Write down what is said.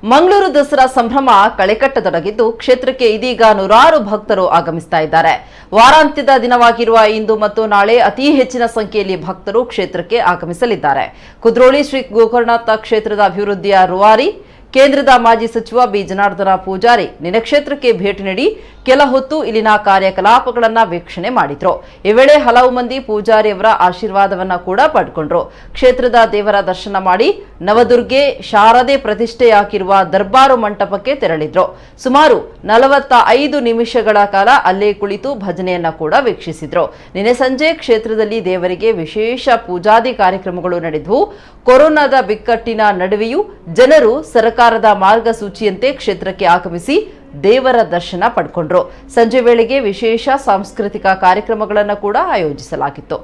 ಮಂಗಳೂರು ದಸರಾ ಸಂಭ್ರಮ ಕಳೆಕಟ್ಟತೊಡಗಿದ್ದು ಕ್ಷೇತ್ರಕ್ಕೆ ಇದೀಗ ನೂರಾರು ಭಕ್ತರು ಆಗಮಿಸ್ತಾ ಇದ್ದಾರೆ. ವಾರಾಂತ್ಯದ ದಿನವಾಗಿರುವ ಇಂದು ಮತ್ತು ನಾಳೆ ಅತಿ ಹೆಚ್ಚಿನ ಸಂಖ್ಯೆಯಲ್ಲಿ ಭಕ್ತರು ಕ್ಷೇತ್ರಕ್ಕೆ ಆಗಮಿಸಲಿದ್ದಾರೆ. ಕುದ್ರೋಳಿ ಶ್ರೀ ಗೋಕರ್ಣನಾಥ ಕ್ಷೇತ್ರದ ಅಭಿವೃದ್ಧಿಯ ರೂವಾರಿ ಕೇಂದ್ರದ ಮಾಜಿ ಸಚಿವ ಬಿ ಜನಾರ್ದನ ಪೂಜಾರಿ ನಿನ್ನೆ ಕ್ಷೇತ್ರಕ್ಕೆ ಭೇಟಿ ನೀಡಿ ಕೆಲ ಹೊತ್ತು ಇಲ್ಲಿನ ಕಾರ್ಯಕಲಾಪಗಳನ್ನು ವೀಕ್ಷಣೆ ಮಾಡಿದ್ರು. ಈ ವೇಳೆ ಹಲವು ಮಂದಿ ಪೂಜಾರಿ ಅವರ ಆಶೀರ್ವಾದವನ್ನ ಕೂಡ ಪಡೆದುಕೊಂಡ್ರು. ಕ್ಷೇತ್ರದ ದೇವರ ದರ್ಶನ ಮಾಡಿ ನವದುರ್ಗೆ ಶಾರದೆ ಪ್ರತಿಷ್ಠೆಯಾಗಿರುವ ದರ್ಬಾರು ಮಂಟಪಕ್ಕೆ ತೆರಳಿದ್ರು. ಸುಮಾರು 45 ನಿಮಿಷಗಳ ಕಾಲ ಅಲ್ಲೇ ಕುಳಿತು ಭಜನೆಯನ್ನ ಕೂಡ ವೀಕ್ಷಿಸಿದ್ರು. ನಿನ್ನೆ ಸಂಜೆ ಕ್ಷೇತ್ರದಲ್ಲಿ ದೇವರಿಗೆ ವಿಶೇಷ ಪೂಜಾದಿ ಕಾರ್ಯಕ್ರಮಗಳು ನಡೆದವು. ಕೊರೋನಾದ ಬಿಕ್ಕಟ್ಟಿನ ನಡುವೆಯೂ ಜನರು ಸರ್ಕಾರದ ಮಾರ್ಗಸೂಚಿಯಂತೆ ಕ್ಷೇತ್ರಕ್ಕೆ ಆಗಮಿಸಿ ದೇವರ ದರ್ಶನ ಪಡೆಕೊಂಡ್ರು. ಸಂಜೆ ವೇಳೆಗೆ ವಿಶೇಷ ಸಾಂಸ್ಕೃತಿಕ ಕಾರ್ಯಕ್ರಮಗಳನ್ನು ಕೂಡ ಆಯೋಜಿಸಲಾಗಿತ್ತು.